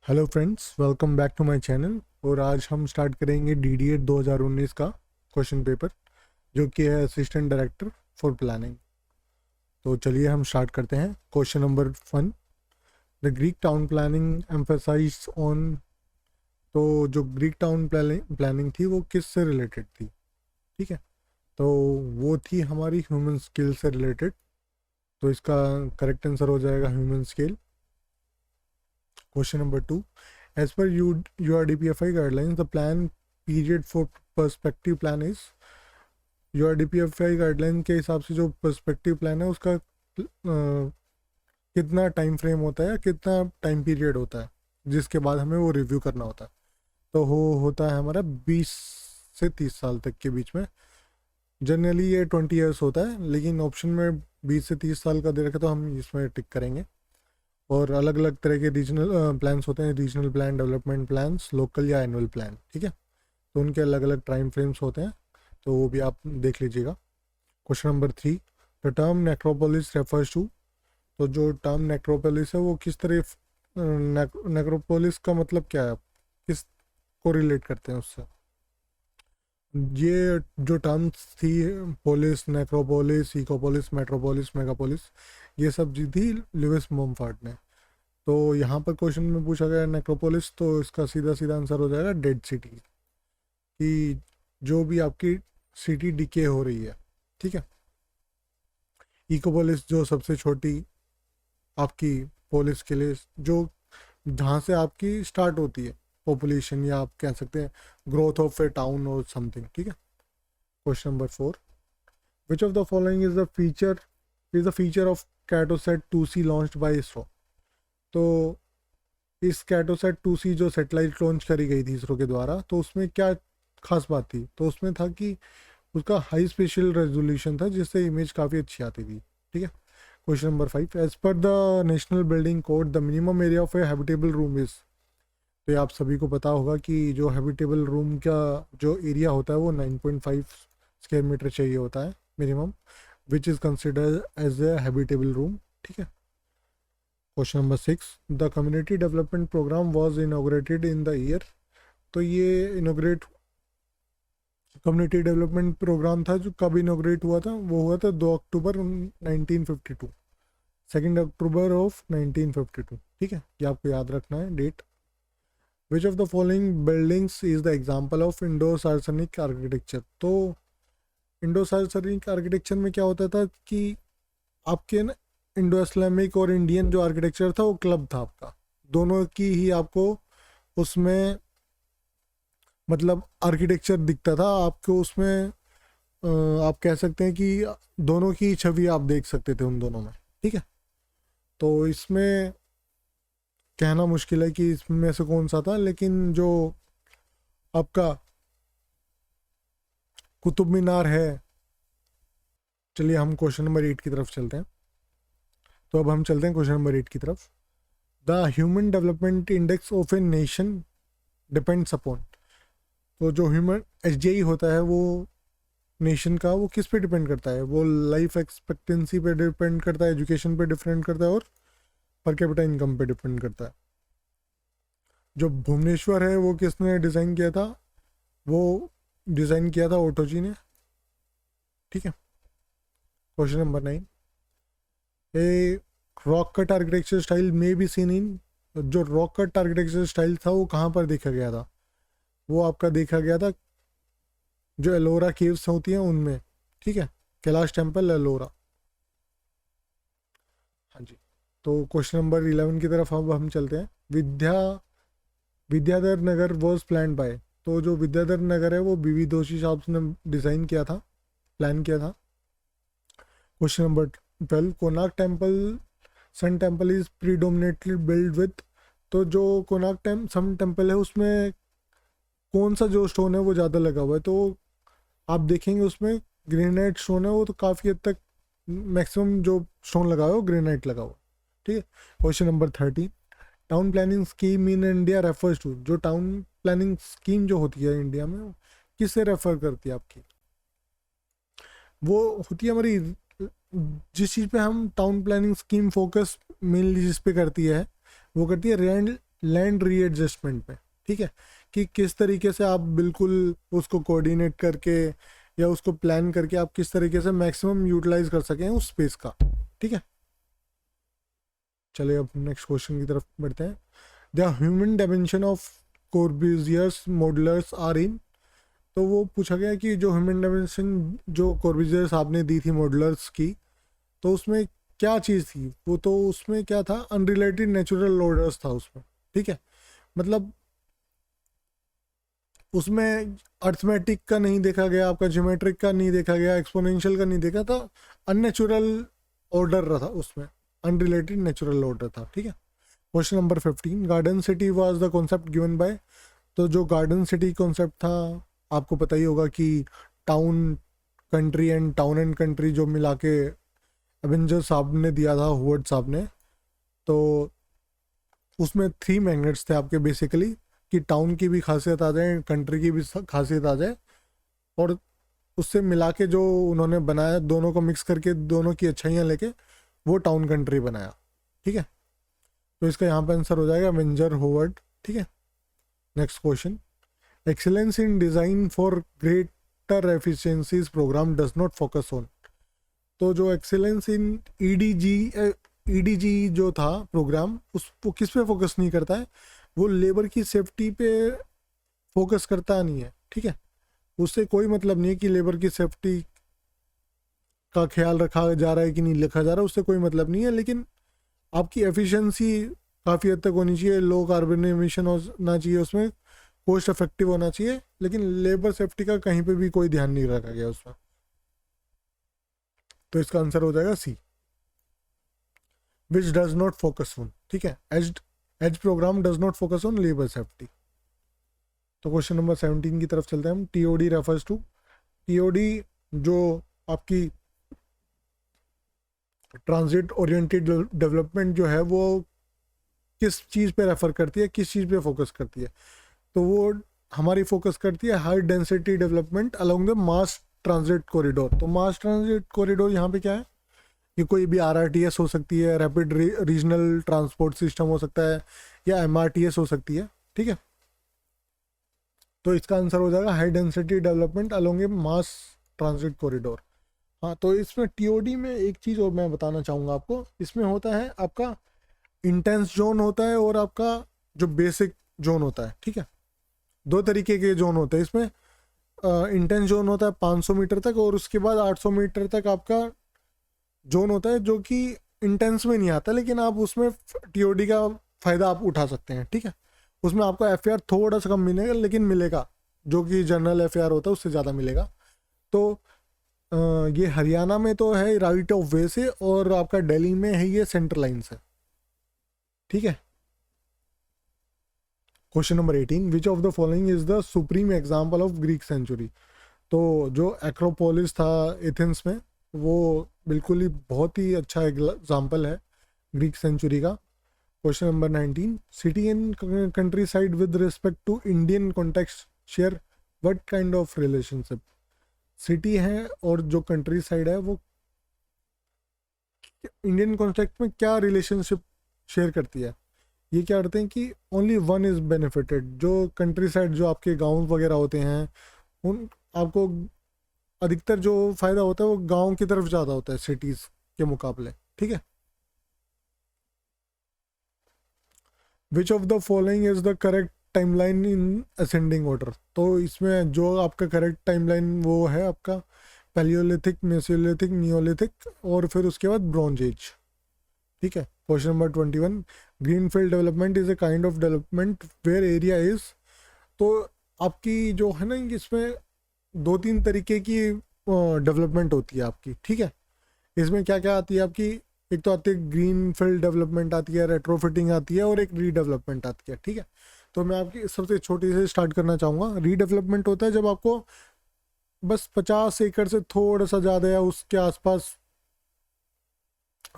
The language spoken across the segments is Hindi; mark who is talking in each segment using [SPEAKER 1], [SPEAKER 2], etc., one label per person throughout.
[SPEAKER 1] Hello friends, welcome back to my channel. और आज हम स्टार्ट करेंगे DDA 2019 का क्वेश्चन पेपर, जो कि है असिस्टेंट डायरेक्टर फॉर प्लानिंग। तो चलिए हम स्टार्ट करते हैं। Question number 1, the Greek town planning emphasize on. तो जो ग्रीक टाउन प्लानिंग थी वो किस से रिलेटेड थी? ठीक है, तो वो थी हमारी ह्यूमन स्किल से रिलेटेड। तो इसका करेक्ट आंसर हो जाएगा human skill. Question number 2. As per URDPFI guidelines, the plan period for perspective plan is। URDPFI guideline के हिसाब से जो पर्सपेक्टिव प्लान है उसका कितना टाइम फ्रेम होता है, कितना टाइम पीरियड होता है जिसके बाद हमें वो रिव्यू करना होता है। तो वो होता है हमारा 20 से 30 साल तक के बीच में। जनरली ये 20 ईयर्स होता है, लेकिन ऑप्शन में 20 से 30 साल का दे रखा तो हम इसमें टिक करेंगे। और अलग अलग तरह के रीजनल प्लान्स होते हैं, regional plan, development plans, local या एनुअल प्लान। ठीक है, तो उनके अलग अलग टाइम फ्रेम्स होते हैं, तो वो भी आप देख लीजिएगा। Question number 3, the term necropolis refers to. तो जो टर्म नेक्रोपोलिस है वो किस तरह, नेक्रोपोलिस का मतलब क्या है, किस को रिलेट करते हैं उससे? ये जो टर्म्स थी, पोलिस, नेक्रोपोलिस, इकोपोलिस, मेट्रोपोलिस, मेगापोलिस, ये सब जी थी लुइस मोमफर्ट ने। तो यहाँ पर क्वेश्चन में पूछा गया नेक्रोपोलिस, तो इसका सीधा सीधा आंसर हो जाएगा डेड सिटी, कि जो भी आपकी सिटी डिके हो रही है। ठीक है, इकोपोलिस जो सबसे छोटी आपकी पोलिस के लिए, जो जहाँ से आपकी स्टार्ट होती है पॉपुलेशन, या आप कह सकते हैं ग्रोथ ऑफ ए टाउन और समथिंग। ठीक है। Question number 4, which of the following is the feature of Cartosat 2C launched by ISRO. तो इस कैटोसैट 2C जो सैटेलाइट लॉन्च करी गई थी इसरो के द्वारा, तो उसमें क्या खास बात थी? तो उसमें था कि उसका हाई स्पेशल रेजोल्यूशन था, जिससे इमेज काफ़ी अच्छी आती थी। ठीक है। Question number 5, as per the national building code the minimum area of a habitable room is. तो ये आप सभी को पता होगा कि जो हैबिटेबल रूम का जो एरिया होता है वो 9.5 स्क्वायर मीटर चाहिए होता है minimum, which is considered as a habitable room. ठीक है। Question number 6, the community development programme was inaugurated in the year. तो ये इनोग्रेट कम्युनिटी डेवलपमेंट प्रोग्राम था जो कब इनोग्रेट हुआ था? वो हुआ था 2 अक्टूबर 1952, 2 अक्टूबर ऑफ 1952। ठीक है, ये आपको याद रखना है date. Which of the following buildings is the example of Indo Saracenic architecture. तो इंडो सार्सनिक आर्किटेक्चर में क्या होता था कि आपके ना इंडो इस्लामिक और इंडियन जो आर्किटेक्चर था वो क्लब था आपका, दोनों की ही आपको उसमें मतलब आर्किटेक्चर दिखता था आपको उसमें। आप कह सकते हैं कि दोनों की छवि आप देख सकते थे उन दोनों में। ठीक है, तो इसमें कहना मुश्किल है कि इसमें से कौन सा था, लेकिन जो आपका कुतुब मीनार है। चलिए हम क्वेश्चन नंबर 8 की तरफ चलते हैं। तो अब हम चलते हैं क्वेश्चन नंबर 8 की तरफ। The human development index of a nation depends upon. तो जो ह्यूमन HDI होता है वो नेशन का, वो किस पे डिपेंड करता है? वो लाइफ एक्सपेक्टेंसी पे डिपेंड करता है, एजुकेशन पे डिपेंड करता है, और पर कैपिटा इनकम पे डिपेंड करता है। जो भुवनेश्वर है वो किसने डिज़ाइन किया था? वो डिज़ाइन किया था ओटो जी ने। ठीक है। Question number 9, a rock cut architecture style में बी सीन इन। जो रॉक कट आर्किटेक्चर स्टाइल था वो कहाँ पर देखा गया था? वो आपका देखा गया था जो एलोरा केव्स होती हैं उनमें। ठीक है, कैलाश टेम्पल, एलोरा। हाँ जी। तो क्वेश्चन नंबर 11 की तरफ अब हम चलते हैं। Vidyadhar Nagar was plan bye. तो जो विद्याधर नगर है वो BV दोषी साहब ने डिज़ाइन किया था, प्लान किया था। Question number 12, Konark temple sun temple is predominantly build with. तो जो कोणार्क सन टेम्पल है उसमें कौन सा जो स्टोन है वो ज़्यादा लगा हुआ है? तो आप देखेंगे उसमें ग्रेनाइट स्टोन है, वो तो काफ़ी हद तक मैक्सिमम जो स्टोन लगा हुआ है वो ग्रेनाइट लगा हुआ है। ठीक है। Question number 13, town planning scheme in India refers to. जो टाउन प्लानिंग स्कीम जो होती है इंडिया में, किससे रेफर करती है आपकी? वो होती है हमारी, जिस चीज़ पे हम town planning scheme focus mainly जिस पे करती है वो करती है लैंड रीएडजस्टमेंट पे, ठीक है, कि किस तरीके से आप बिल्कुल उसको कोऑर्डिनेट करके या उसको प्लान करके आप किस तरीके से मैक्सिमम यूटिलाइज कर सकें उस स्पेस का, ठीक है। चलिए अब नेक्स्ट क्वेश्चन की तरफ बढ़ते हैं। The human dimension of Corbusier's modulors are in. तो वो पूछा गया कि जो ह्यूमन डायमेंशन जो कॉर्बूजियर्स आपने दी थी मॉडुलर्स की, तो उसमें क्या चीज़ थी वो, तो उसमें क्या था, अनरिलेटेड नेचुरल ऑर्डर्स था उसमें, ठीक है। मतलब उसमें अर्थमेटिक का नहीं देखा गया, आपका ज्योमेट्रिक का नहीं देखा गया, एक्सपोनेंशियल का नहीं देखा था, अननेचुरल ऑर्डर रहा उसमें, अनरिलेटेड नेचुरल ऑर्डर था, ठीक है। Question number 15, garden city was the concept given by. तो जो गार्डन सिटी कॉन्सेप्ट था आपको पता ही होगा कि town country and town and country जो मिला के एवेंजर साहब ने दिया था, हुवर्ड साहब ने। तो उसमें 3 मैग्नेट्स थे आपके बेसिकली, कि टाउन की भी खासियत आ जाए, कंट्री की भी खासियत आ जाए, और उससे मिला के जो उन्होंने बनाया, दोनों को मिक्स करके दोनों की अच्छाइयाँ लेके वो टाउन कंट्री बनाया, ठीक है। तो इसका यहाँ पे आंसर हो जाएगा एवेंजर होवर्ड, ठीक है। Next question, excellence in design for greater efficiencies programme does not focus on. तो जो एक्सीलेंस इन ईडीजी जो था प्रोग्राम, उस वो किस पे फोकस नहीं करता है, वो लेबर की सेफ्टी पे फोकस करता नहीं है, ठीक है। उससे कोई मतलब नहीं है कि लेबर की सेफ्टी का ख्याल रखा जा रहा है कि नहीं रखा जा रहा है, उससे कोई मतलब नहीं है, लेकिन आपकी एफिशिएंसी काफ़ी हद तक होनी चाहिए, लो कार्बन एमिशन होना चाहिए, उसमें कॉस्ट इफेक्टिव होना चाहिए, लेकिन लेबर सेफ्टी का कहीं पे भी कोई ध्यान नहीं रखा गया उसमें। तो इसका आंसर हो जाएगा C, which does not focus on, ठीक है। As program does not focus on labour safety. तो क्वेश्चन नंबर 17 की तरफ चलते हैं हम। टीओडी रेफर्स टू, टीओडी जो आपकी ट्रांजिट ओरिएंटेड डेवलपमेंट जो है वो किस चीज़ पे रेफर करती है, किस चीज़ पे फोकस करती है, तो वो हमारी फोकस करती है high density development along the mass transit corridor. तो मास ट्रांजिट कॉरिडोर यहाँ पे क्या है, ये कोई भी आरआरटीएस हो सकती है, रैपिड रीजनल ट्रांसपोर्ट सिस्टम हो सकता है, या एमआरटीएस हो सकती है, ठीक है। तो इसका आंसर हो जाएगा हाई डेंसिटी डेवलपमेंट अलोंग ए मास ट्रांजिट कॉरिडोर। हाँ, तो इसमें टीओडी में एक चीज़ और मैं बताना चाहूँगा आपको, इसमें होता है आपका इंटेंस जोन होता है और आपका जो बेसिक जोन होता है, ठीक है। 2 तरीके के जोन होते हैं इसमें। इंटेंस जोन होता है 500 मीटर तक, और उसके बाद 800 मीटर तक आपका जोन होता है जो कि इंटेंस में नहीं आता, लेकिन आप उसमें टीओडी का फ़ायदा आप उठा सकते हैं, ठीक है। उसमें आपको एफआर थोड़ा सा कम मिलेगा, लेकिन मिलेगा, जो कि जनरल एफआर होता है उससे ज़्यादा मिलेगा। तो ये हरियाणा में तो है राइट ऑफ वे से, और आपका दिल्ली में है ये सेंट्रल लाइन से, ठीक है। Question number 18, which of the following is the supreme example of Greek century. तो जो एक्रोपोलिस था एथेंस में, वो बिल्कुल ही बहुत ही अच्छा एग्जाम्पल है ग्रीक सेंचुरी का। Question number 19, city and countryside with respect to Indian context share what kind of relationship. City है और जो कंट्री साइड है वो इंडियन कॉन्टेक्स्ट में क्या रिलेशनशिप शेयर करती है। ये क्या करते हैं कि ओनली वन इज बेनिफिटेड, जो कंट्री साइड जो आपके गांव वगैरह होते हैं, उन आपको अधिकतर जो फायदा होता है वो गांव की तरफ ज़्यादा होता है सिटीज़ के मुकाबले, ठीक है। विच of the following is the correct timeline in ascending order. तो इसमें जो आपका करेक्ट टाइमलाइन वो है आपका पैलियोलिथिक, मेसोलिथिक, नियोलिथिक, और फिर उसके बाद ब्रॉन्ज एज, ठीक है। Question number 21, greenfield development is a kind of development where area is. तो आपकी जो है ना, इसमें 2-3 तरीके की डेवलपमेंट होती है आपकी, ठीक है। इसमें क्या क्या आती है आपकी, एक तो आती है ग्रीन फील्ड डेवलपमेंट आती है, रेट्रोफिटिंग आती है, और एक रीडेवलपमेंट आती है, ठीक है। तो मैं आपकी सबसे छोटी से स्टार्ट करना चाहूँगा। रीडेवलपमेंट होता है जब आपको बस 50 एकड़ से थोड़ा सा ज़्यादा या उसके आसपास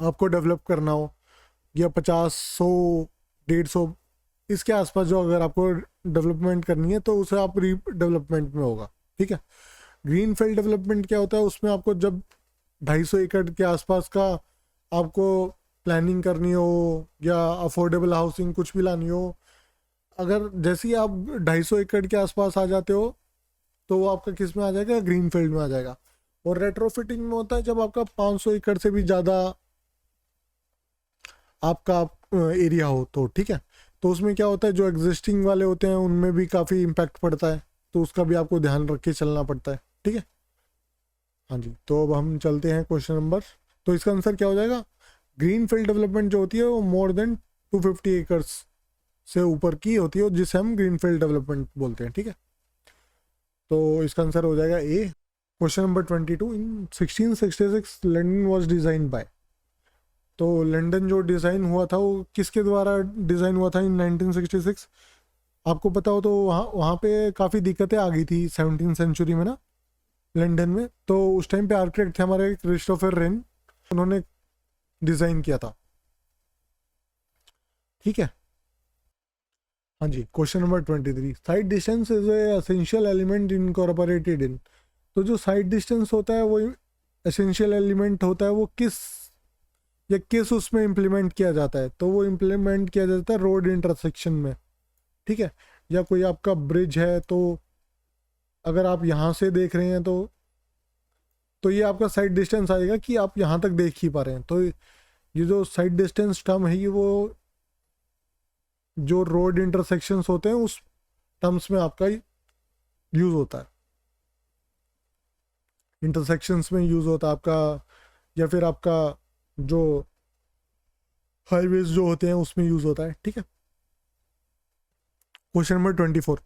[SPEAKER 1] आपको डेवलप करना हो, या 50, 100, 150 इसके आसपास जो अगर आपको डेवलपमेंट करनी है, तो उसे आप रीडेवलपमेंट में होगा, ठीक है। ग्रीन फील्ड डेवलपमेंट क्या होता है, उसमें आपको जब 250 एकड़ के आसपास का आपको प्लानिंग करनी हो, या अफोर्डेबल हाउसिंग कुछ भी लानी हो, अगर जैसे ही आप 250 एकड़ के आसपास आ जाते हो तो वो आपका किस में आ जाएगा, ग्रीन फील्ड में आ जाएगा। और रेट्रोफिटिंग में होता है जब आपका 500 एकड़ से भी ज़्यादा आपका एरिया हो तो, ठीक है। तो उसमें क्या होता है, जो एग्जिस्टिंग वाले होते हैं उनमें भी काफ़ी इम्पैक्ट पड़ता है, तो उसका भी आपको ध्यान रख के चलना पड़ता है, ठीक है। हाँ जी, तो अब हम चलते हैं क्वेश्चन नंबर। तो इसका आंसर क्या हो जाएगा, ग्रीन फील्ड डेवलपमेंट जो होती है वो मोर देन 250 एकर्स से ऊपर की होती है, जिसे हम ग्रीन फील्ड डेवलपमेंट बोलते हैं, ठीक है। तो इसका आंसर हो जाएगा A. Question number 22, in 1666 London was design by. तो लंदन जो डिज़ाइन हुआ था वो किसके द्वारा डिज़ाइन हुआ था इन 1966? आपको पता हो तो वहाँ वहाँ पे काफ़ी दिक्कतें आ गई थी 17th सेंचुरी में ना, लंदन में। तो उस टाइम पे आर्किटेक्ट थे हमारे क्रिस्टोफर रेन, उन्होंने डिज़ाइन किया था, ठीक है। हाँ जी, question number 23, sight distance is a essential element incorporated in. तो जो साइड डिस्टेंस होता है वो एसेंशियल एलिमेंट होता है, वो किस या किस उसमें इम्प्लीमेंट किया जाता है? तो वो इम्प्लीमेंट किया जाता है रोड इंटरसेक्शन में, ठीक है। या कोई आपका ब्रिज है, तो अगर आप यहाँ से देख रहे हैं तो ये आपका साइड डिस्टेंस आएगा कि आप यहाँ तक देख ही पा रहे हैं। तो ये जो साइड डिस्टेंस टर्म है ये वो जो रोड इंटरसेक्शंस होते हैं उस टर्म्स में आपका यूज होता है, इंटरसेक्शंस में यूज होता है आपका, या फिर आपका जो हाईवेज जो होते हैं उसमें यूज होता है, ठीक है। Question number 24,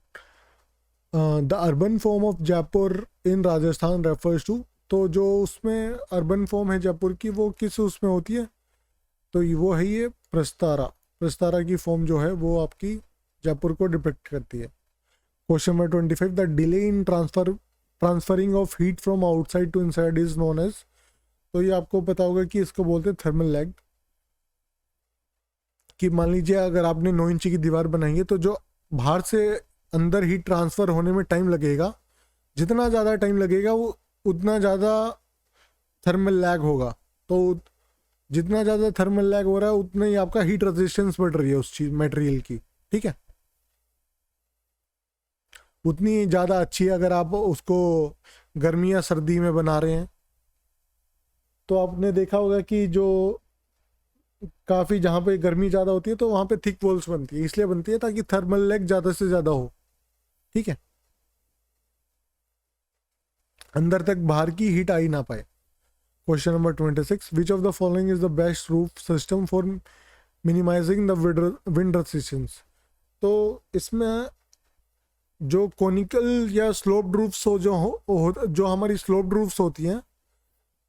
[SPEAKER 1] the urban form of Jaipur in Rajasthan refers to. तो जो उसमें अर्बन फॉर्म है जयपुर की वो किस उसमें होती है? तो वो है ये प्रस्तारा। प्रस्तारा की फॉर्म जो है वो आपकी जयपुर को डिपिक्ट करती है। Question number 25, the delay in transferring of heat from outside to inside is known as. तो ये आपको पता होगा कि इसको बोलते हैं थर्मल लैग। कि मान लीजिए अगर आपने 9 इंची की दीवार बनाई है तो जो बाहर से अंदर हीट ट्रांसफ़र होने में टाइम लगेगा, जितना ज़्यादा टाइम लगेगा वो उतना ज़्यादा थर्मल लैग होगा। तो जितना ज़्यादा थर्मल लैग हो रहा है उतना ही आपका हीट रेजिस्टेंस बढ़ रही है उस चीज़ मटेरियल की, ठीक है। उतनी ज़्यादा अच्छी है अगर आप उसको गर्मी या सर्दी में बना रहे हैं। तो आपने देखा होगा कि जो काफ़ी जहाँ पे गर्मी ज़्यादा होती है तो वहाँ पे थिक वॉल्स बनती है, इसलिए बनती है ताकि थर्मल लैग ज़्यादा से ज़्यादा हो, ठीक है, अंदर तक बाहर की हीट आ ही ना पाए। Question number 26, which of the following is the best roof system for minimising the wind resistance. तो इसमें जो कॉनिकल या स्लोप्ड रूफ्स जो हमारी स्लोप्ड रूफ्स होती हैं,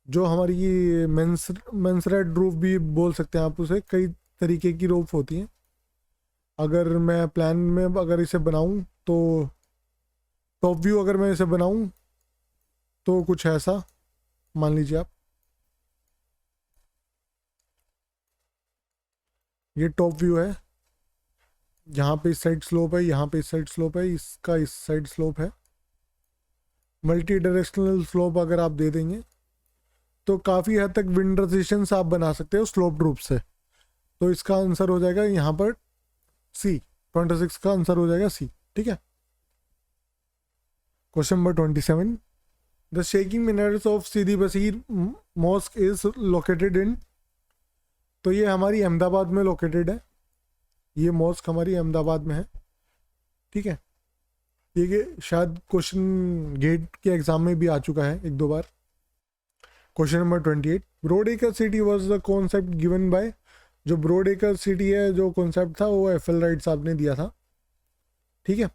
[SPEAKER 1] जो हमारी ये मेंसरेट रूफ भी बोल सकते हैं आप उसे, कई तरीके की रूफ होती हैं। अगर मैं प्लान में अगर इसे बनाऊं तो टॉप व्यू अगर मैं इसे बनाऊं तो कुछ ऐसा मान लीजिए आप, ये टॉप व्यू है, यहाँ पे इस साइड स्लोप है, यहाँ पे इस साइड स्लोप है, इसका इस साइड स्लोप है। मल्टी डायरेक्शनल स्लोप अगर आप दे देंगे तो काफ़ी हद तक विंड रेजिस्टेंस आप बना सकते हो स्लोप रूप से। तो इसका आंसर हो जाएगा यहाँ पर सी, 26 का आंसर हो जाएगा सी, ठीक है। Question number 27, the shaking minars of Sidi Bashir mosque is located in. तो ये हमारी अहमदाबाद में लोकेटेड है, ये मॉस्क हमारी अहमदाबाद में है, ठीक है। ये शायद क्वेश्चन गेट के एग्जाम में भी आ चुका है एक दो बार। Question number 28, Broadacre city was the concept given by. जो ब्रॉडएकर सिटी है जो कॉन्सेप्ट था वो एफएल राइट साहब ने दिया था, ठीक है।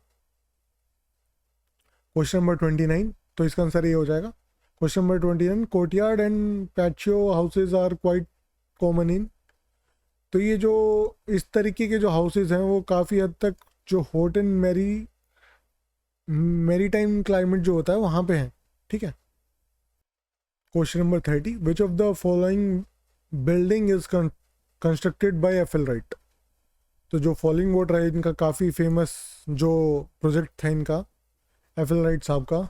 [SPEAKER 1] क्वेश्चन नंबर 29, तो इसका आंसर ये हो जाएगा। Question number 29, courtyard and patio houses are quite common in. तो ये जो इस तरीके के जो हाउसेज हैं वो काफ़ी हद तक जो हॉट एंड मेरी टाइम क्लाइमेट जो होता है वहाँ पे हैं, ठीक है। Question number 30, which of the following building is constructed by FL right. तो जो फॉलोइंग वाटर है इनका काफ़ी फेमस जो प्रोजेक्ट था इनका एफएल राइट साहब का,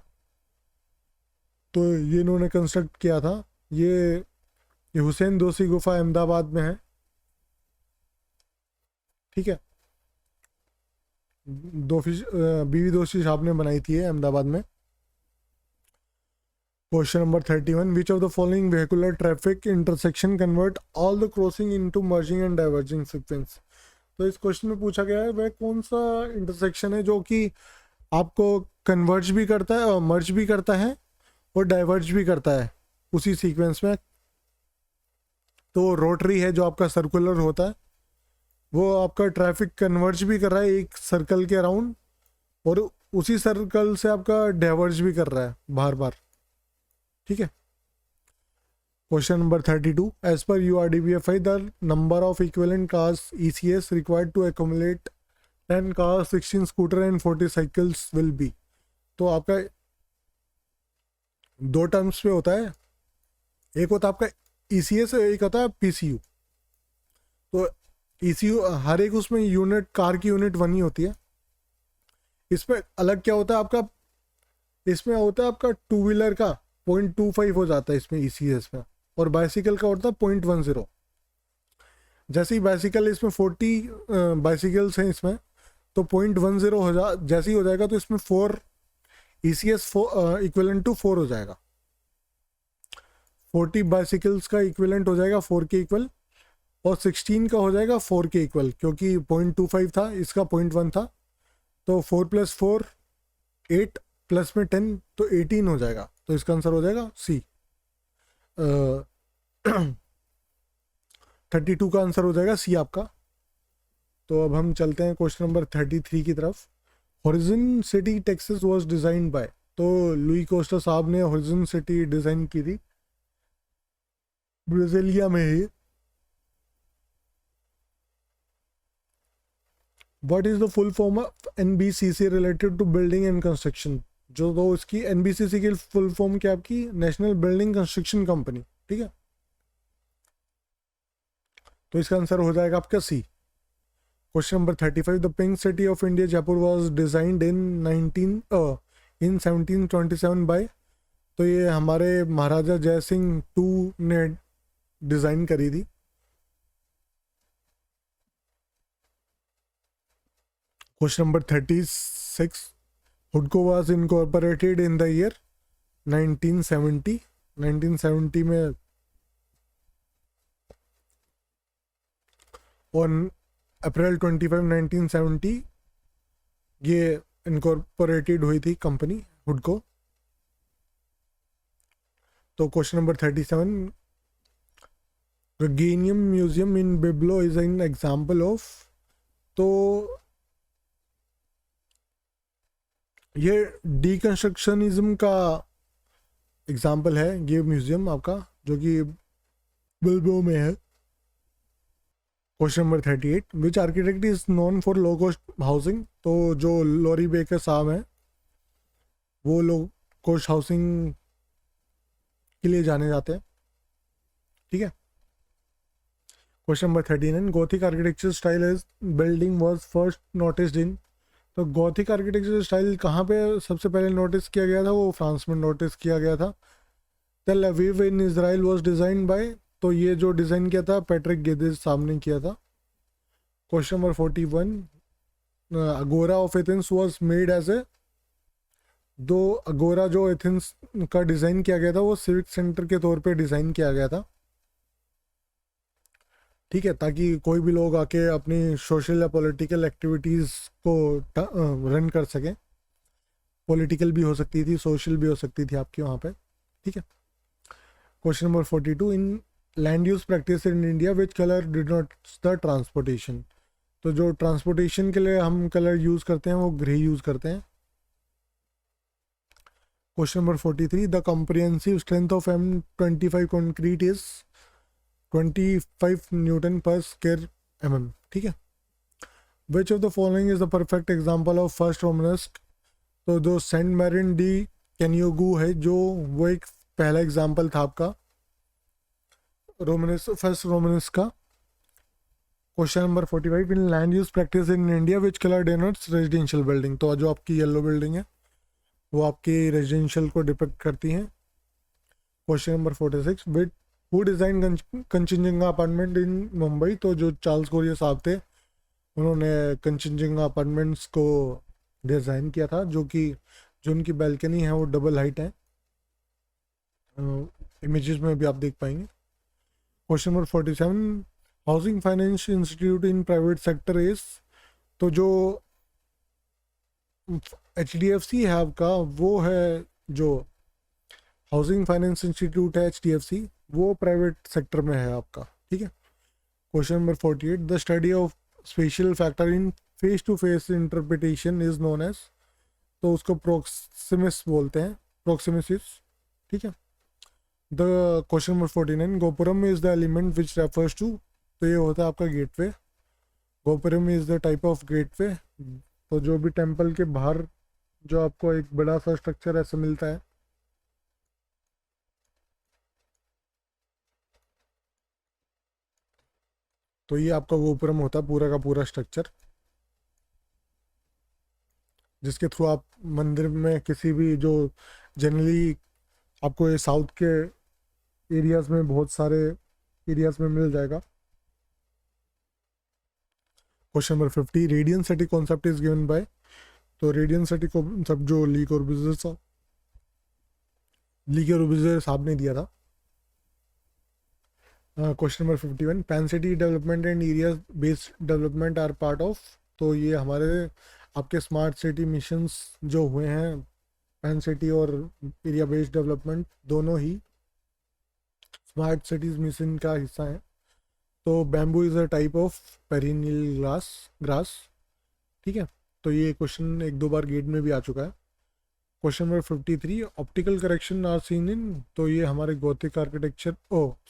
[SPEAKER 1] तो ये इन्होंने कंस्ट्रक्ट किया था। ये हुसैन दोसी गुफा अहमदाबाद में है, ठीक है। बीवी दोषी साहब ने बनाई थी अहमदाबाद में। Question number 31, which of the following vehicular traffic intersection convert all the crossing into merging and diverging sequence. तो इस क्वेश्चन में पूछा गया है वह कौन सा इंटरसेक्शन है जो कि आपको कन्वर्ज भी करता है और मर्ज भी करता है और डाइवर्ज भी करता है उसी सीक्वेंस में। तो रोटरी है जो आपका सर्कुलर होता है, वो आपका ट्रैफिक कन्वर्ज भी कर रहा है एक सर्कल के अराउंड और उसी सर्कल से आपका डाइवर्ज भी कर रहा है बार बार। ठीक है। Question number 32, as per URDBFI the number of equivalent cars ECS required to accumulate 10 cars 16 scooter and 40 cycles will be. तो आपका दो टर्म्स पे होता है, एक होता है आपका ECS, एक होता है PCU। तो ECU हर एक उसमें यूनिट, कार की यूनिट 1 ही होती है। इसमें अलग क्या होता है आपका, इसमें होता है आपका टू व्हीलर का 0.25 हो जाता है इसमें ECS में, और बाइसिकल का होता है 0.10। जैसे ही बाइसिकल, इसमें 40 बाइसिकल्स हैं इसमें, तो 0.10 जैसे ही हो जाएगा तो इसमें 4 ECS इक्विवेलेंट टू 4 हो जाएगा। 40 बाइसिकल्स का इक्विवेलेंट हो जाएगा 4 के इक्वल, और 16 का हो जाएगा 4 के इक्वल, क्योंकि 0.25 था, इसका 0.1 था। तो 4 + 4 8 प्लस में 10 तो 18 हो जाएगा। तो इसका आंसर हो जाएगा C। 32 का आंसर हो जाएगा C आपका। तो अब हम चलते हैं क्वेश्चन नंबर 33 की तरफ। Horizon city Texas was designed by, तो लुई कोस्टा साहब ने हॉरिजन सिटी डिजाइन की थी, ब्राजीलिया में ही। What is the full form of NBCC related to building and construction. जो तो इसकी NBCC की फुल फॉर्म क्या आपकी, नेशनल बिल्डिंग कंस्ट्रक्शन कंपनी। ठीक है। तो इसका आंसर हो जाएगा आपका C। Question number 35, the pink city of India Jaipur was designed in 1727 by. तो ये हमारे महाराजा जय सिंह 2 ने डिजाइन करी थी। क्वेश्चन नंबर 36, हुडको was incorporated in the year 1970। 1970 में ऑन अप्रैल 25 1970 ये इनकॉर्पोरेटेड हुई थी कंपनी हुडको। तो question number 37, Guggenheim museum in Bilbao is an example of. तो ये डीकंस्ट्रक्शनिज्म का एग्जाम्पल है ये म्यूजियम आपका, जो कि बिल्बो में है। Question number 38, which architect is known for low cost housing. तो जो लॉरी बेकर साहब हैं वो लो कॉस्ट हाउसिंग के लिए जाने जाते हैं। ठीक है। Question number 39, Gothic architecture style as building was first noticed in. तो गॉथिक आर्किटेक्चर स्टाइल कहाँ पे सबसे पहले नोटिस किया गया था, वो फ्रांस में नोटिस किया गया था। तेल अवीव इन इजराइल वाज डिजाइन बाय। तो ये जो डिज़ाइन किया था पैट्रिक गेदिस साहब ने किया था। Question number 41, agora of Athens was made as a. दो अगोरा जो एथेंस का डिज़ाइन किया गया था वो सिविक सेंटर के तौर पे डिज़ाइन किया गया था। ठीक है, ताकि कोई भी लोग आके अपनी सोशल या पॉलिटिकल एक्टिविटीज़ को रन कर सकें। पॉलिटिकल भी हो सकती थी, सोशल भी हो सकती थी आपकी वहाँ पे। ठीक है। Question number 42, in land use practice in India which colour denotes the transportation. तो जो ट्रांसपोर्टेशन के लिए हम कलर यूज़ करते हैं वो ग्रे यूज़ करते हैं। Question number 43, the comprehensive strength of M25 concrete is 25 Newton पर स्क्वायर mm। ठीक है। विच of the following is the perfect example of first Romanesque. तो जो सेंट मैरिन डी कैनियोगू है, जो वो एक पहला एग्जाम्पल था आपका रोमनस, फर्स्ट रोमनस का। Question number 45, in land use practice in India which colour denotes residential building. तो जो आपकी येलो बिल्डिंग है वो आपकी रेजिडेंशियल को डिपिक्ट करती हैं। Question number 46, which who design Kanchenjunga apartment in Mumbai. तो जो चार्ल्स कोरिया साहब थे उन्होंने कंचनजंगा अपार्टमेंट्स को डिज़ाइन किया था, जो उनकी बैल्कनी है वो डबल हाइट है, इमेजेस में भी आप देख पाएंगे। Question number 47, housing finance institute in private sector is, तो जो HDFC है आपका, वो है जो हाउसिंग फाइनेंस इंस्टीट्यूट है HDFC, वो प्राइवेट सेक्टर में है आपका, ठीक है। Question number 48, the study of special factor in face to face interpretation is known as, तो उसको प्रोक्सिमिस बोलते हैं, प्रोक्सिमिसिस, ठीक है। The question number 49, gopuram is the element which refers to, तो ये होता है आपका gateway. Gopuram is the type of gateway, तो जो भी टेम्पल के बाहर जो आपको एक बड़ा सा स्ट्रक्चर ऐसा मिलता है, तो ये आपका गोपुरम होता है, पूरा का पूरा स्ट्रक्चर, जिसके थ्रू आप मंदिर में किसी भी, जो जनरली आपको ये साउथ के एरियाज में, बहुत सारे एरियाज में मिल जाएगा। Question number 50, radiant city concept is given by, तो रेडियन सिटी कॉन्सेप्ट जो ली कोर्बुज़ियर साहब ने दिया था। Question number 51, pan city development and area based development are part of, तो ये हमारे आपके स्मार्ट सिटी मिशंस जो हुए हैं, पैन सिटी और एरिया बेस्ड डेवलपमेंट दोनों ही स्मार्ट सिटीज मिशन का हिस्सा है। तो bamboo is a type of perennial grass, ठीक है। तो ये क्वेश्चन एक दो बार गेट में भी आ चुका है। Question number 53, optical correction are seen in, तो ये हमारे गॉथिक आर्किटेक्चर,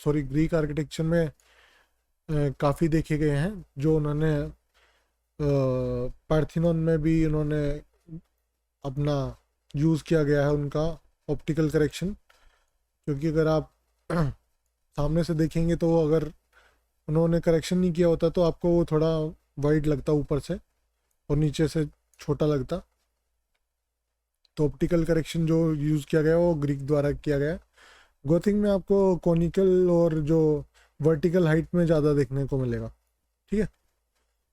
[SPEAKER 1] ग्रीक आर्किटेक्चर में काफ़ी देखे गए हैं, जो उन्होंने पार्थिनोन में भी उन्होंने अपना यूज़ किया गया है उनका ऑप्टिकल करेक्शन, क्योंकि अगर आप सामने से देखेंगे तो अगर उन्होंने करेक्शन नहीं किया होता तो आपको वो थोड़ा वाइड लगता ऊपर से और नीचे से छोटा लगता। तो ऑप्टिकल करेक्शन जो यूज़ किया गया वो ग्रीक द्वारा किया गया। गोथिक में आपको कॉनिकल और जो वर्टिकल हाइट में ज़्यादा देखने को मिलेगा, ठीक है।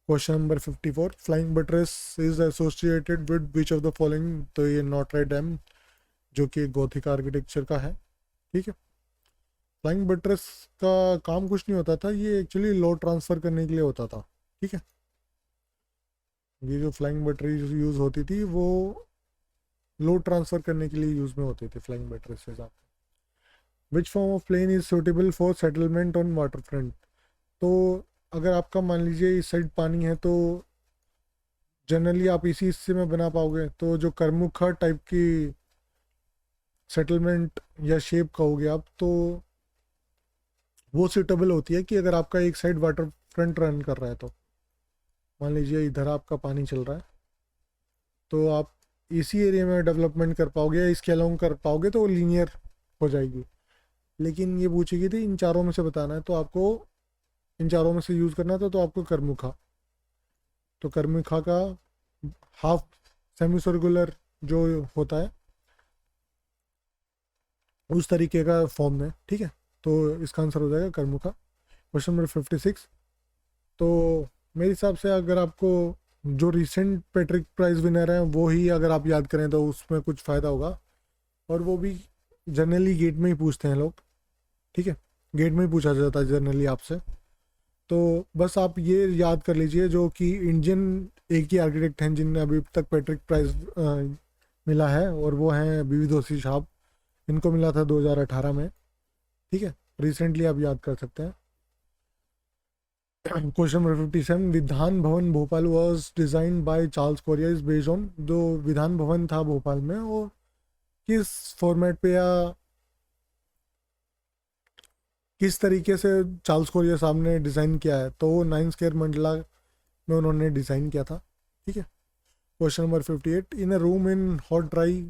[SPEAKER 1] Question number 54, flying buttress is associated with which of the following, तो ये नोट्रे डैम जो कि गोथिक आर्किटेक्चर का है, ठीक है। फ्लाइंग बटरेस का काम कुछ नहीं होता था, ये एक्चुअली लोड ट्रांसफ़र करने के लिए होता था, ठीक है। ये जो फ्लाइंग बटरेस यूज़ होती थी वो लोड ट्रांसफ़र करने के लिए यूज़ में होते थे फ्लाइंग बटरेस के साथ। Which form of plan is suitable for settlement on waterfront, तो अगर आपका मान लीजिए इस साइड पानी है तो जनरली आप इसी हिस्से में बना पाओगे, तो जो करमुखा टाइप की सेटलमेंट या शेप कहोगे आप, तो वो सूटेबल होती है कि अगर आपका एक साइड वाटर फ्रंट रन कर रहा है, तो मान लीजिए इधर आपका पानी चल रहा है, तो आप इसी एरिया में डेवलपमेंट कर पाओगे या इसके अलाउंग कर पाओगे, तो वो लीनियर हो जाएगी। लेकिन ये पूछेगी थी इन चारों में से बताना है, तो आपको इन चारों में से यूज़ करना था, तो आपको करमुखा, तो करमुखा का हाफ सेमी सर्कुलर जो होता है उस तरीके का फॉर्म में, ठीक है। तो इसका आंसर हो जाएगा करमुखा। क्वेश्चन नंबर 56, तो मेरे हिसाब से अगर आपको जो रिसेंट पैट्रिक प्राइज विनर हैं वो ही अगर आप याद करें तो उसमें कुछ फ़ायदा होगा, और वो भी जनरली गेट में ही पूछते हैं लोग, ठीक है। गेट में ही पूछा जाता है जनरली आपसे, तो बस आप ये याद कर लीजिए जो कि इंडियन एक ही आर्किटेक्ट हैं जिन्हें अभी तक पैट्रिक प्राइज मिला है, और वो हैं विविधोसी साहब। इनको मिला था 2018 में, ठीक है। रिसेंटली आप याद कर सकते हैं। Question number 57, Vidhan Bhavan Bhopal was design by Charles Korea is based on, जो विधान भवन था भोपाल में वो किस फॉर्मेट पे या किस तरीके से चार्ल्स कोरिया साहब ने डिज़ाइन किया है, तो वो 9 स्क्वायर मंडला में उन्होंने डिज़ाइन किया था, ठीक है। Question number 58, in a room in hot dry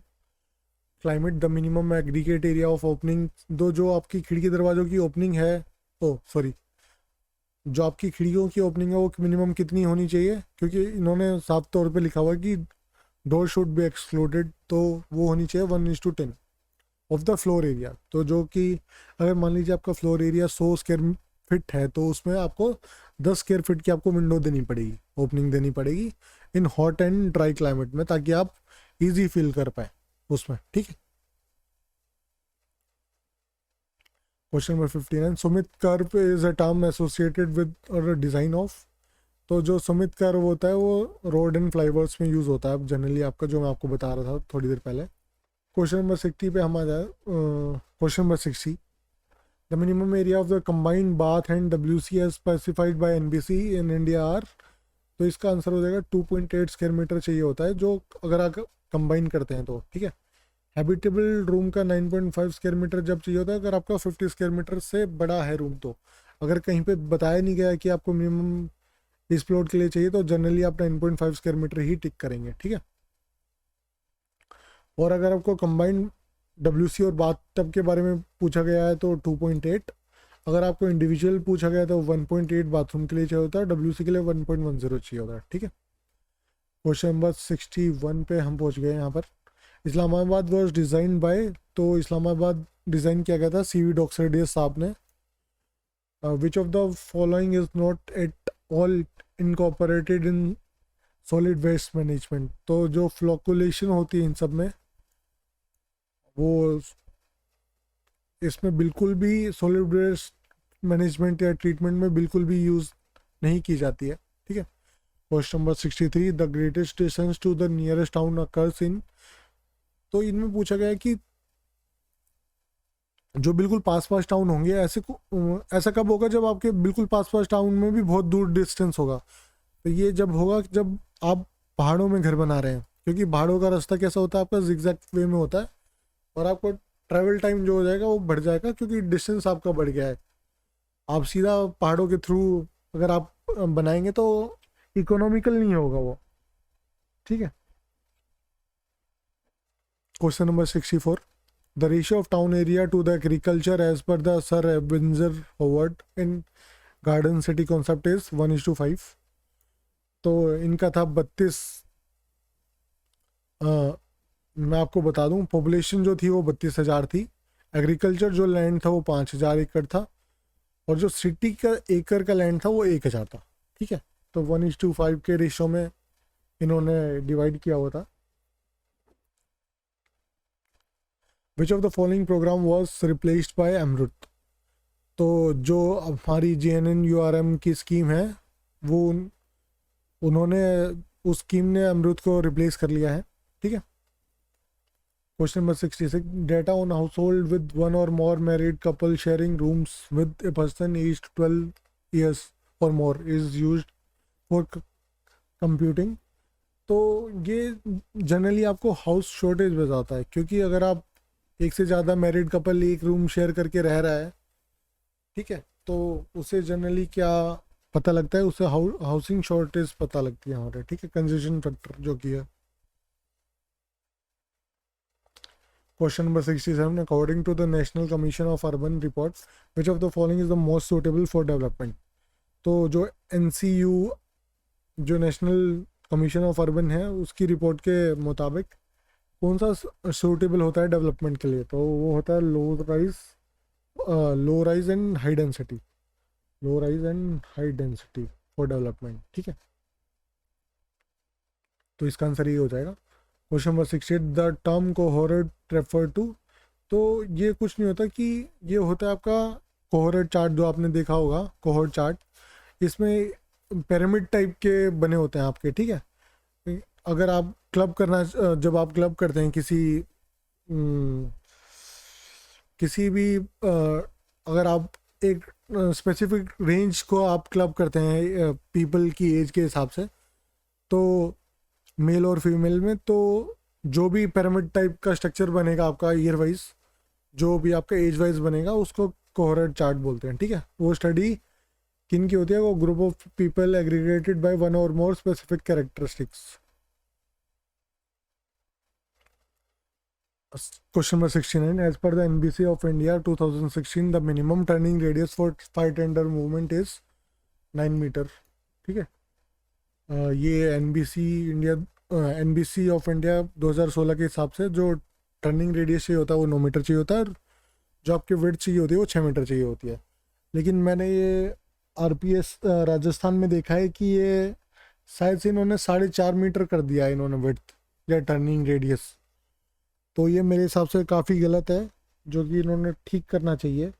[SPEAKER 1] climate the minimum aggregate area of opening, दो जो आपकी खिड़की दरवाज़ों की ओपनिंग है, जो आपकी खिड़कियों की ओपनिंग है वो मिनिमम कितनी होनी चाहिए, क्योंकि इन्होंने साफ तौर पे लिखा हुआ है कि डोर शुड बी एक्सक्लूडेड, तो वो होनी चाहिए 1:10 ऑफ द फ्लोर एरिया। तो जो कि अगर मान लीजिए आपका फ्लोर एरिया 100 स्क्वायर फीट है, तो उसमें आपको 10 स्क्वायर फीट की आपको विंडो देनी पड़ेगी, ओपनिंग देनी पड़ेगी in hot and dry climate में, ताकि आप इजी फील कर पाए उसमें, ठीक है। Question number 59, Sumit curve is a term associated with और डिज़ाइन ऑफ। तो जो सुमित कर्व होता है वो रोड एंड फ्लाईओवर्स में यूज़ होता है जनरली आपका, जो मैं आपको बता रहा था थोड़ी देर पहले। क्वेश्चन नंबर 60 पे हम आ जाए। Question number 60, the minimum area of the combined bath and WC as specified by NBC in India are. तो इसका आंसर हो जाएगा 2.8 स्क्वायर मीटर चाहिए होता है, जो अगर आप कंबाइन करते हैं तो, ठीक है। हैबिटेबल रूम का 9.5 स्क्वायर मीटर जब चाहिए होता है अगर आपका 50 स्क्वायर मीटर से बड़ा है रूम। तो अगर कहीं पे बताया नहीं गया कि आपको मिनिमम इस प्लॉट के लिए चाहिए, तो जनरली आप 9.5 स्क्वायर मीटर ही टिक करेंगे, ठीक है। और अगर आपको कंबाइंड डब्ल्यूसी और बाथ टब के बारे में पूछा गया है तो 2.8, अगर आपको इंडिविजुअल पूछा गया तो 1.8 बाथरूम के लिए चाहिए होता है, डब्ल्यूसी के लिए 1.10 चाहिए होता है, ठीक है। क्वेश्चन नंबर 61 पे हम पहुंच गए यहाँ पर। इस्लामाबाद वॉज डिज़ाइन बाय, तो इस्लामाबाद डिज़ाइन किया गया था सीवी डॉक्सरडियस साहब ने। Which of the following is not at all incorporated in solid waste management. तो जो फ्लोकुलेशन होती है इन सब में, वो इसमें बिल्कुल भी सॉलिड वेस्ट मैनेजमेंट या ट्रीटमेंट में बिल्कुल भी यूज़ नहीं की जाती है, ठीक है। Question number 63, the greatest distance to the nearest town occurs in. तो इनमें पूछा गया है कि जो बिल्कुल पास पास टाउन होंगे, ऐसा कब होगा जब आपके बिल्कुल पास पास टाउन में भी बहुत दूर डिस्टेंस होगा। तो ये जब होगा जब आप पहाड़ों में घर बना रहे हैं, क्योंकि पहाड़ों का रास्ता कैसा होता है आपका जिगजैग वे में होता है, और आपको ट्रैवल टाइम जो हो जाएगा वो बढ़ जाएगा, क्योंकि डिस्टेंस आपका बढ़ गया है। आप सीधा पहाड़ों के थ्रू अगर आप बनाएंगे तो इकोनॉमिकल नहीं होगा वो, ठीक है। Question number 64, the ratio of town area to the agriculture as per the Sir Ebenezer Howard in garden city concept is 1:5। तो इनका था 32। मैं आपको बता दूं, पॉपुलेशन जो थी वो 32,000 थी, एग्रीकल्चर जो लैंड था वो 5,000 एकड़ था, और जो सिटी का एकड़ का लैंड था वो 1,000 था, ठीक है। तो 1:5 के रेशियो में इन्होंने डिवाइड किया हुआ था। Which of the following program was replaced by AMRUT. तो जो हमारी JNNURM की स्कीम है वो उन्होंने उस स्कीम ने अमृत को रिप्लेस कर लिया है, ठीक है। Question number 66, data on household with one or more married couple sharing rooms with a person aged 12 years or more is used for computing. तो ये जनरली आपको हाउस शॉर्टेज बताता है, क्योंकि अगर आप एक से ज़्यादा मैरिड कपल एक रूम शेयर करके रह रहा है, ठीक है, तो उसे जनरली क्या पता लगता है, उसे हाउसिंग शॉर्टेज पता लगती है हमारे, ठीक है, कंजेशन फैक्टर जो कि है। Question number 67, according to the national commission of urban report which of the following is the most suitable for development. तो जो NCU जो नेशनल कमीशन ऑफ अर्बन है उसकी रिपोर्ट के मुताबिक कौन सा सूटेबल होता है डेवलपमेंट के लिए, तो वो होता है low rise and high density, low rise and high density for development, ठीक है। तो इसका आंसर ये हो जाएगा। Question number 68, the term cohort refer to. तो ये कुछ नहीं होता, कि ये होता है आपका कोहोरेट चार्ट, जो आपने देखा होगा कोहोरेट चार्ट, इसमें पिरामिड टाइप के बने होते हैं आपके, ठीक है। अगर आप जब आप क्लब करते हैं किसी भी अगर आप एक स्पेसिफिक रेंज को आप क्लब करते हैं पीपल की एज के हिसाब से, तो मेल और फीमेल में, तो जो भी पिरामिड टाइप का स्ट्रक्चर बनेगा आपका ईयर वाइज, जो भी आपका एज वाइज बनेगा, उसको कोहोरेट चार्ट बोलते हैं, ठीक है। वो स्टडी किन की होती है, वो group of people aggregated by one or more specific characteristics. Question number 69, as per the NBC of India 2016, the minimum turning radius for fire tender movement is 9 metre, ठीक है। ये NBC ऑफ इंडिया 2016 के हिसाब से जो टर्निंग रेडियस चाहिए होता है वो 9 मीटर चाहिए होता है, और जो आपकी विड्थ चाहिए होती है वो 6 मीटर चाहिए होती है। लेकिन मैंने ये आरपीएस राजस्थान में देखा है कि ये शायद से इन्होंने 4.5 मीटर कर दिया है इन्होंने विड्थ या टर्निंग रेडियस। तो ये मेरे हिसाब से काफ़ी गलत है, जो कि इन्होंने ठीक करना चाहिए,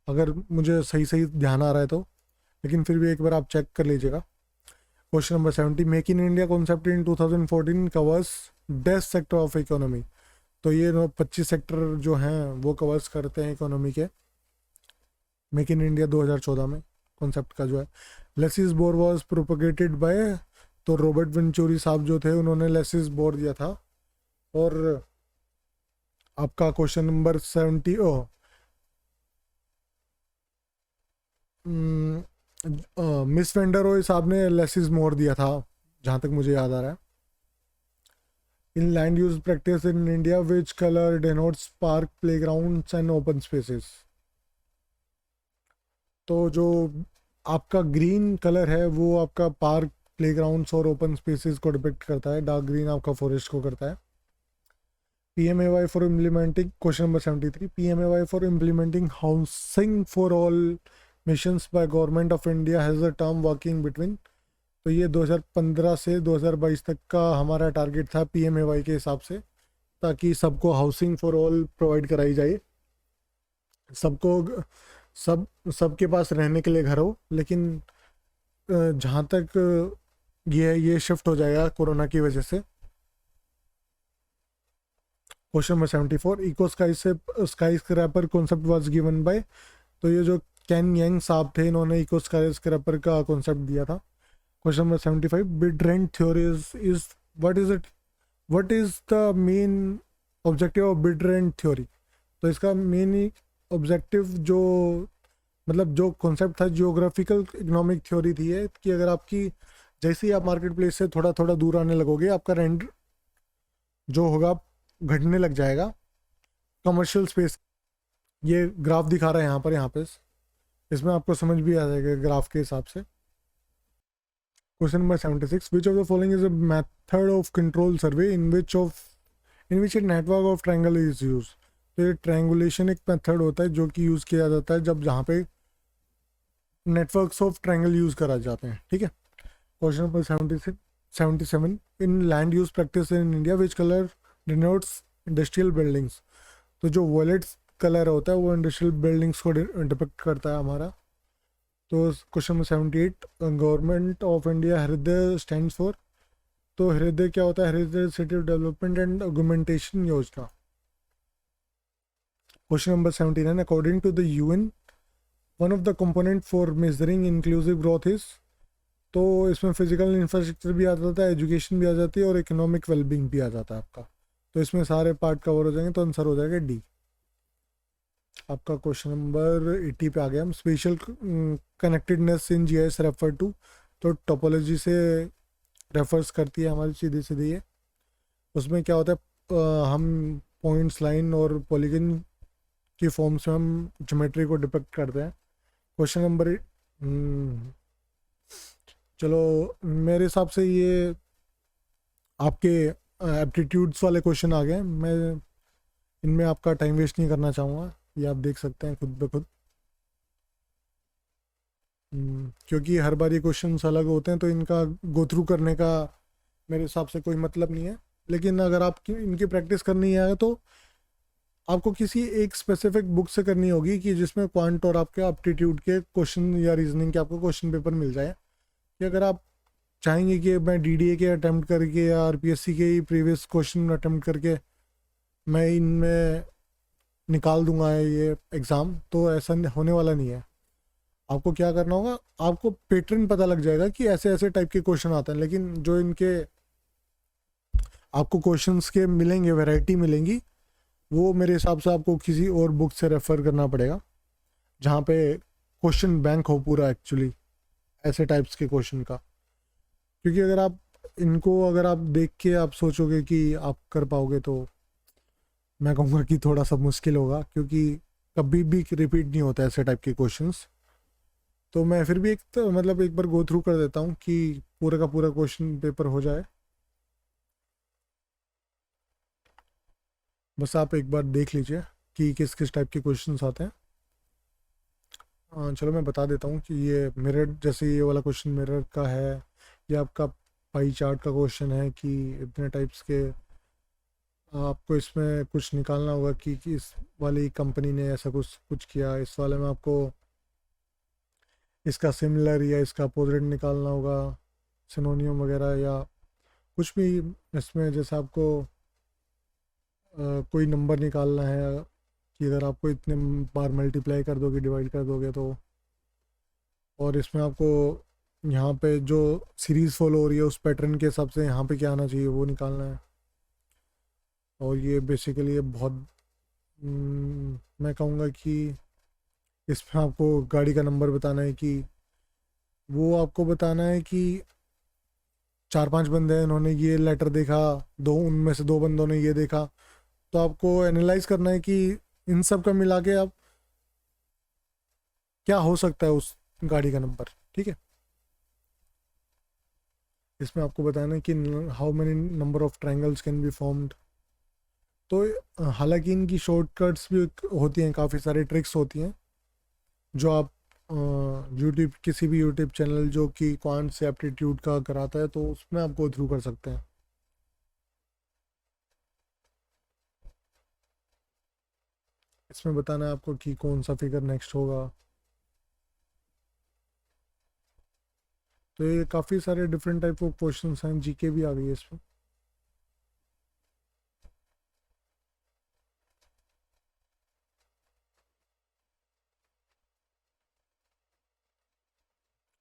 [SPEAKER 1] अगर मुझे सही सही ध्यान आ रहा है तो। लेकिन फिर भी एक बार आप चेक कर लीजिएगा। Question number 70, make in India concept in 2014 covers डेस्ट सेक्टर ऑफ इकोनॉमी। तो ये 25 सेक्टर जो हैं वो कवर्स करते हैं इकोनॉमी के, मेक इन इंडिया 2014 में कॉन्सेप्ट का जो है। Laces bore was propagated bye, तो रॉबर्ट वेंचुरी साहब जो थे उन्होंने लेसिस बोर दिया था। और आपका क्वेश्चन नंबर 70, मिस वेंडर साहब ने लेसिस मोर दिया था जहाँ तक मुझे याद आ रहा है। इन land use practice in India which colour denotes park playgrounds and open spaces. तो जो आपका ग्रीन कलर है वो आपका पार्क प्लेग्राउंड्स और ओपन स्पेसेस को डिपिक्ट करता है, डार्क ग्रीन आपका फॉरेस्ट को करता है। PMAY for implementing, question number 73, PMAY for implementing housing for all missions by government of India has a term working between. तो ये 2015 से 2022 तक का हमारा टारगेट था PMAY के हिसाब से, ताकि सबको हाउसिंग फॉर ऑल प्रोवाइड कराई जाए, सबको सबके पास रहने के लिए घर हो। लेकिन जहाँ तक ये शिफ्ट हो जाएगा कोरोना की वजह से। Question number 74, eco skyscraper concept was given by. तो ये जो कैन यंग साहब थे इन्होंने इको स्काई स्क्रैपर का कॉन्सेप्ट दिया था। Question number 75, bid rent theory is what is it, what is the main objective of bid rent theory. तो इसका मेन ऑब्जेक्टिव जो मतलब जो कॉन्सेप्ट था, जियोग्राफिकल इकोनॉमिक थ्योरी थी है कि अगर आपकी जैसे ही आप मार्केट प्लेस से थोड़ा थोड़ा दूर आने लगोगे आपका रेंट जो होगा घटने लग जाएगा। कमर्शियल स्पेस, ये ग्राफ दिखा रहा है यहाँ पे इसमें आपको समझ भी आ जाएगा ग्राफ के हिसाब से। Question number 76, which of the following is a method of control survey in which a network of triangle is use. तो ये ट्रायंगुलेशन एक मेथड होता है जो कि यूज़ किया जाता है जब जहाँ पे नेटवर्क्स ऑफ ट्रायंगल यूज़ करा जाते हैं, ठीक है। Question number 77, in land use practice in India which colour denotes industrial buildings. तो जो वॉलेट कलर होता है वो इंडस्ट्रियल बिल्डिंग्स को डिपिक्ट करता है हमारा। तो question number 78, government of India HRIDAY stands for. तो हृदय क्या होता है, HRIDAY city development and augmentation Yojana. Question number 79, according to the UN one of the component for measuring inclusive growth is. तो इसमें फिजिकल इंफ्रास्ट्रक्चर भी आ जाता है, एजुकेशन भी आ जाती है और इकोनॉमिक वेलबींग भी आ जाता है आपका। तो इसमें सारे पार्ट कवर हो जाएंगे, तो आंसर हो जाएगा डी। आपका क्वेश्चन नंबर 80 पे आ गया हम, spatial connectedness in GIS refer to. तो टोपोलॉजी से रेफर्स करती है हमारी सीधी सीधी ये। उसमें क्या होता है, हम पॉइंट्स, लाइन और पॉलीगन की फॉर्म से हम ज्योमेट्री को डिपिक्ट करते हैं। क्वेश्चन नंबर चलो मेरे हिसाब से ये आपके एप्टीट्यूड्स वाले क्वेश्चन आ गए। मैं इनमें आपका टाइम वेस्ट नहीं करना चाहूँगा, ये आप देख सकते हैं खुद ब खुद। क्योंकि हर बार ये क्वेश्चंस अलग होते हैं तो इनका गो थ्रू करने का मेरे हिसाब से कोई मतलब नहीं है। लेकिन अगर आप इनकी प्रैक्टिस करनी है तो आपको किसी एक स्पेसिफिक बुक से करनी होगी कि जिसमें क्वांट और आपके एप्टीट्यूड के क्वेश्चन या रीजनिंग के आपको क्वेश्चन पेपर मिल जाए। कि अगर आप चाहेंगे कि मैं DDA के अटैम्प्ट करके या RPSC के ही प्रीवियस क्वेश्चन अटैम्प्ट करके मैं इनमें निकाल दूंगा ये एग्ज़ाम, तो ऐसा होने वाला नहीं है। आपको क्या करना होगा, आपको पैटर्न पता लग जाएगा कि ऐसे ऐसे टाइप के क्वेश्चन आते हैं, लेकिन जो इनके आपको क्वेश्चंस के मिलेंगे, वैरायटी मिलेंगी, वो मेरे हिसाब से आपको किसी और बुक से रेफ़र करना पड़ेगा जहाँ पे क्वेश्चन बैंक हो पूरा एक्चुअली ऐसे टाइप्स के क्वेश्चन का। क्योंकि अगर आप इनको अगर आप देख के आप सोचोगे कि आप कर पाओगे तो मैं कहूँगा कि थोड़ा सा मुश्किल होगा, क्योंकि कभी भी रिपीट नहीं होता ऐसे टाइप के क्वेश्चंस। तो मैं फिर भी मतलब एक बार गो थ्रू कर देता हूँ कि पूरा का पूरा क्वेश्चन पेपर हो जाए। बस आप एक बार देख लीजिए कि किस किस टाइप के क्वेश्चंस आते हैं। चलो मैं बता देता हूँ कि ये मिरर, जैसे ये वाला क्वेश्चन मिरर का है, ये आपका पाई चार्ट का क्वेश्चन है कि इतने टाइप्स के आपको इसमें कुछ निकालना होगा कि इस वाली कंपनी ने ऐसा कुछ कुछ किया, इस वाले में आपको इसका सिमिलर या इसका अपोजिट निकालना होगा, सिनोनियम वगैरह, या कुछ भी इसमें जैसे आपको कोई नंबर निकालना है कि अगर आपको इतने बार मल्टीप्लाई कर दोगे, डिवाइड कर दोगे तो, और इसमें आपको यहाँ पे जो सीरीज़ फॉलो हो रही है उस पैटर्न के हिसाब से यहाँ पे क्या आना चाहिए वो निकालना है। और ये बेसिकली ये बहुत मैं कहूँगा कि इसमें आपको गाड़ी का नंबर बताना है कि वो आपको बताना है कि चार पांच बंदे हैं, इन्होंने ये लेटर देखा, दो उनमें से दो बंदों ने ये देखा, तो आपको एनालाइज करना है कि इन सब का मिला के आप क्या हो सकता है उस गाड़ी का नंबर। ठीक है, इसमें आपको बताना है कि how many number of triangles can be formed. तो हालांकि इनकी शॉर्टकट्स भी होती हैं, काफ़ी सारी ट्रिक्स होती हैं जो आप यूट्यूब, किसी भी यूट्यूब चैनल जो कि क्वांट से एप्टीट्यूड का कराता है तो उसमें आप गो थ्रू कर सकते हैं। इसमें बताना है आपको कि कौन सा फिगर नेक्स्ट होगा। तो ये काफ़ी सारे डिफरेंट टाइप ऑफ क्वेश्चंस हैं, जीके भी आ गई है इसमें।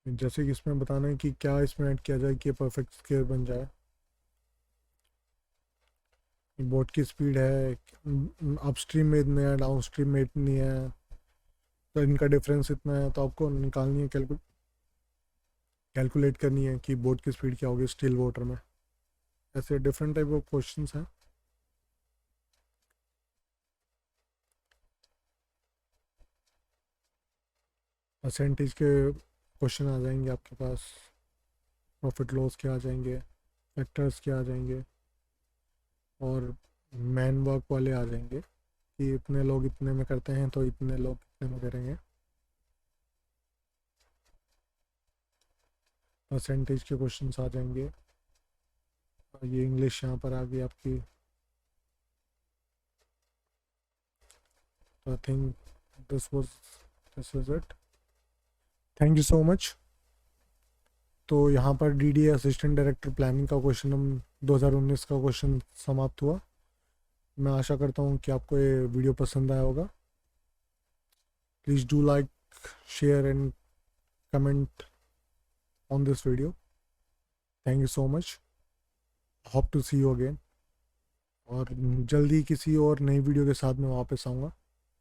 [SPEAKER 1] जैसे कि इसमें बताना है कि क्या इसमें ऐड किया जाए कि ये परफेक्ट स्क्वायर बन जाए। बोट की स्पीड है, अपस्ट्रीम में इतने है, डाउन स्ट्रीम में इतनी है, तो इनका डिफरेंस इतना है, तो आपको निकालनी है, कैलकुलेट करनी है कि बोट की स्पीड क्या होगी स्टिल वाटर में। ऐसे डिफरेंट टाइप ऑफ क्वेश्चंस हैं। परसेंटेज के क्वेश्चन आ जाएंगे आपके पास, प्रॉफिट लॉस के आ जाएंगे, फैक्टर्स के आ जाएंगे, और मैन वर्क वाले आ जाएंगे कि इतने लोग इतने में करते हैं तो इतने लोग इतने में करेंगे। परसेंटेज के क्वेश्चंस आ जाएंगे। और ये इंग्लिश यहाँ पर आ गई आपकी। तो I think this was it. Thank you so much. तो यहाँ पर डीडीए असिस्टेंट डायरेक्टर प्लानिंग का क्वेश्चन हम 2019 का क्वेश्चन समाप्त हुआ। मैं आशा करता हूँ कि आपको ये वीडियो पसंद आया होगा। Please do like, share and comment on this video. Thank you so much. Hope to see you again. और जल्दी किसी और नई वीडियो के साथ मैं वापस आऊँगा।